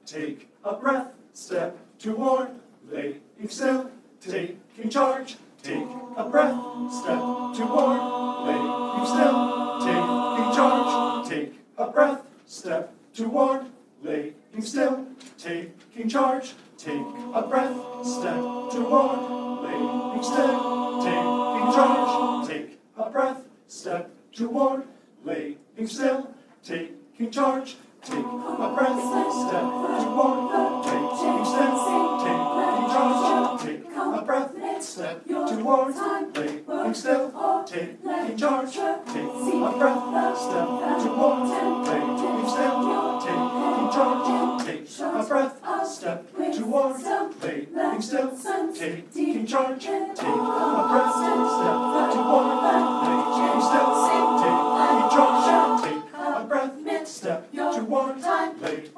take a breath, step toward, laying still, taking charge, take a breath, step toward, laying still, taking charge, take a breath, step toward, laying still, taking charge, take a breath, step toward, laying still, taking charge, take a breath, step toward, laying still, taking charge, take a breath, step toward, taking still, taking charge, take a breath, step toward, laying still, taking charge, take a breath, step toward, laying still, taking charge, take a breath, step toward, laying still, taking charge, take a breath, step toward, laying still, taking charge, take a breath, step toward,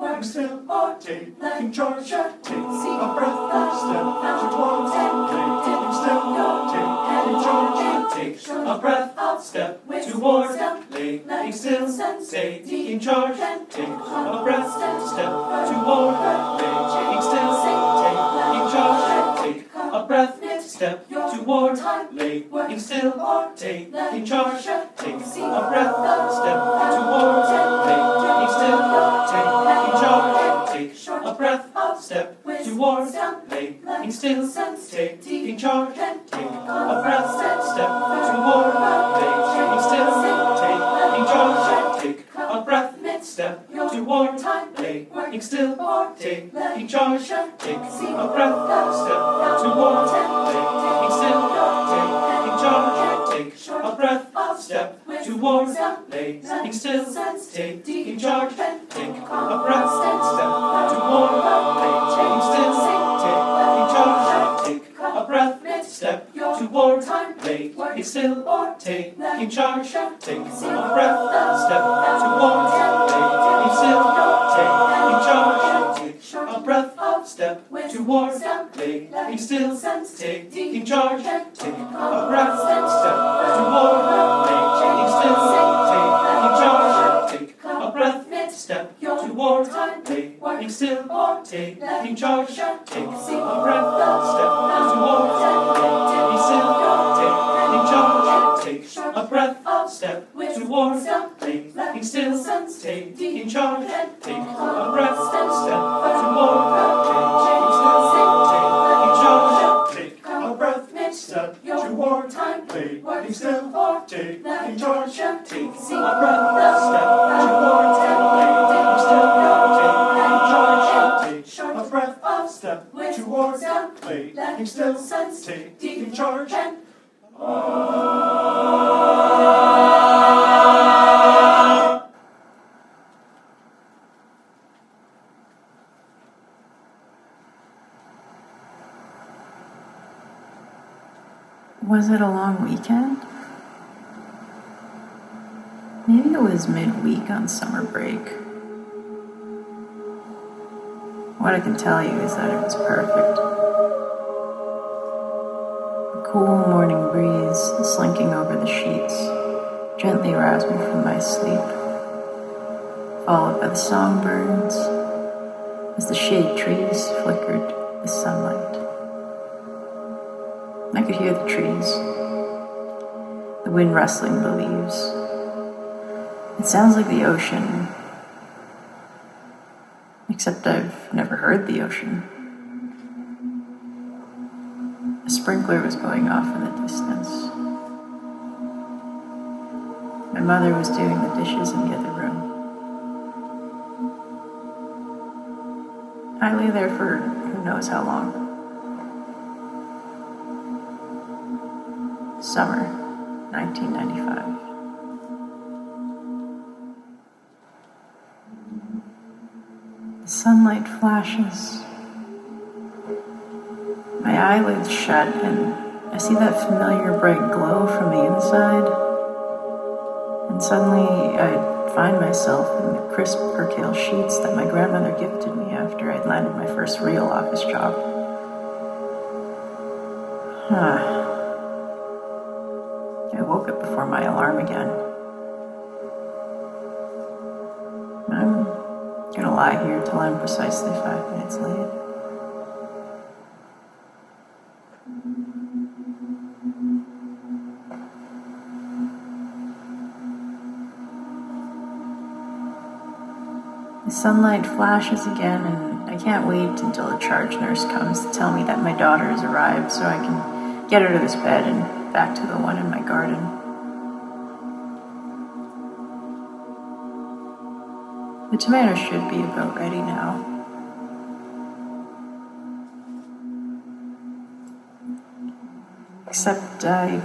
laying still, taking charge, take a breath, step toward, laying still, taking charge, take a breath, step toward, laying still, taking charge, take a breath, step toward, laying still, taking charge, take a breath, step toward, laying still, taking charge, take a breath, step toward, laying still, taking charge, take a breath, step toward, laying still, taking charge, take a breath, step toward, laying still, taking charge, take a breath, step toward, laying still, taking charge, take a breath, step toward, laying still, taking charge, take a breath, step toward, laying still, taking charge, take a breath, step toward, laying still, taking charge, take a breath, step toward, laying still, taking charge, take a breath, step toward, laying still, taking charge, take a breath, step toward, laying still, taking charge, take a breath, step toward, laying still, taking charge, take a breath, step toward, laying still, taking charge, take a breath, step toward, laying still, taking charge, take a breath, step toward, laying still, taking charge, take a breath, step toward, laying still, taking charge, take a breath, step toward, laying still, taking charge, take a breath, step toward, laying still, taking charge, take a breath, step toward, laying still, taking charge. Was it a long weekend? Maybe it was midweek on summer break. What I can tell you is that it was perfect. The cool morning breeze slinking over the sheets gently roused me from my sleep, followed by the songbirds as the shade trees flickered the sunlight. I could hear the trees, the wind rustling the leaves. It sounds like the ocean, except I've never heard the ocean. A sprinkler was going off in the distance. My mother was doing the dishes in the other room. I lay there for who knows how long. Summer, 1995. The sunlight flashes. My eyelids shut and I see that familiar bright glow from the inside. And suddenly I find myself in the crisp percale sheets that my grandmother gifted me after I'd landed my first real office job. I woke up before my alarm again. I'm gonna lie here till I'm precisely 5 minutes late. The sunlight flashes again, and I can't wait until the charge nurse comes to tell me that my daughter has arrived so I can get her to this bed and back to the one in my garden. The tomatoes should be about ready now. Except I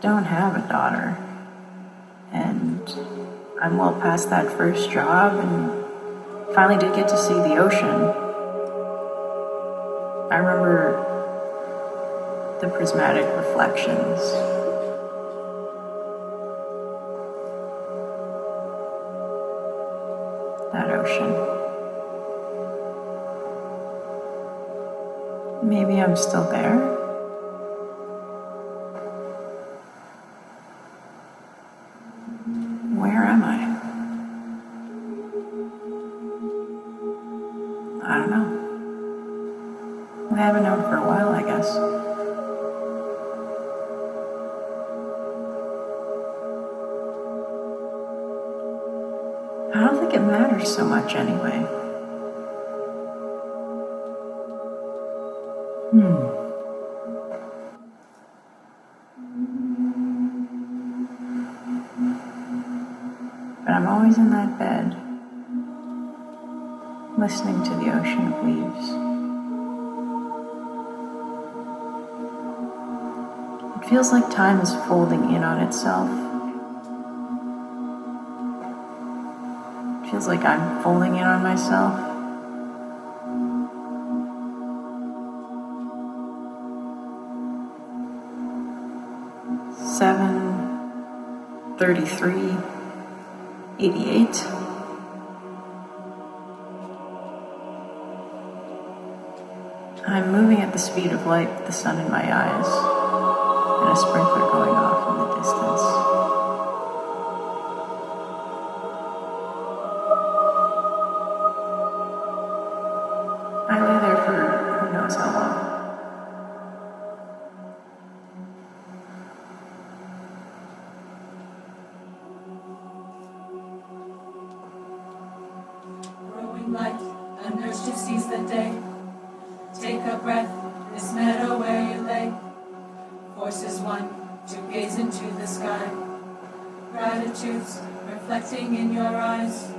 don't have a daughter, and I'm well past that first job, and finally did get to see the ocean. I remember the prismatic reflections. That ocean. Maybe I'm still there. Where am I? I don't know. I haven't known for a while, I guess. I don't think it matters so much anyway. But I'm always in that bed, listening to the ocean of leaves. It feels like time is folding in on itself. It feels like I'm folding in on myself. Seven, 33, 88. I'm moving at the speed of light with the sun in my eyes and a sprinkler going off in the distance. I lay there for who knows how long. Growing light, a nurse who sees the day. Take a breath, this meadow where you lay. Forces one to gaze into the sky. Gratitudes reflecting in your eyes.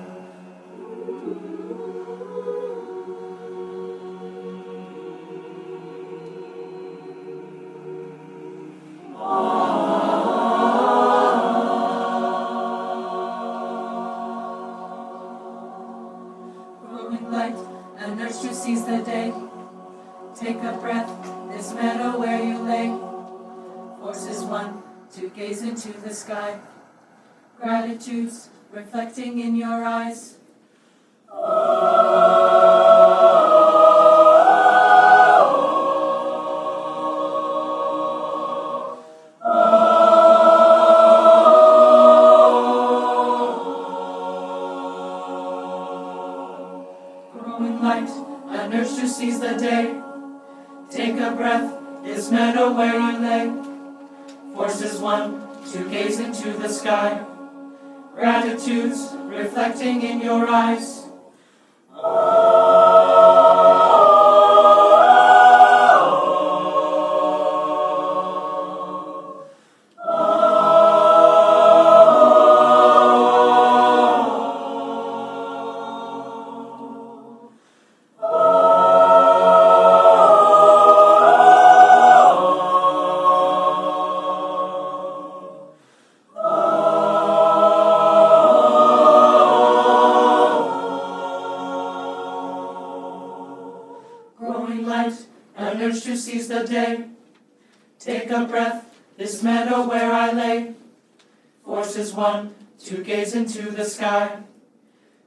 Growing light, a nurse who sees the day. Take a breath, this meadow where you lay. Forces one to gaze into the sky. Gratitudes reflecting in your eyes. Growing light, a nurse who sees the day. Take a breath, this meadow where you lay. Forces one to gaze into the sky. Gratitudes reflecting in your eyes. Growing light, a nurse who sees the day. Take a breath, this meadow where I lay. Forces one to gaze into the sky.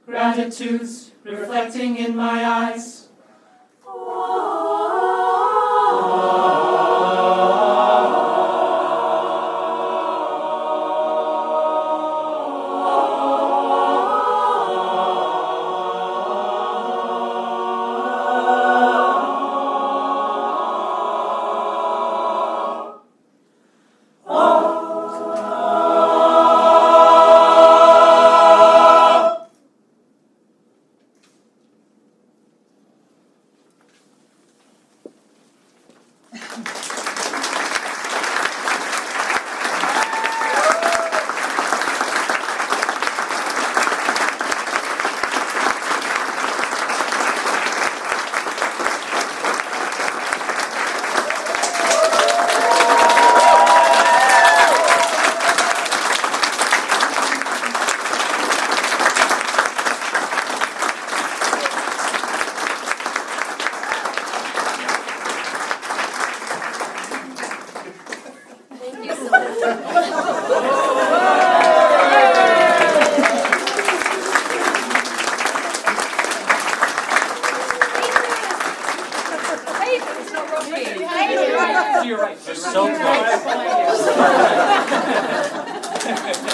Gratitudes reflecting in my eyes. To your right. So close.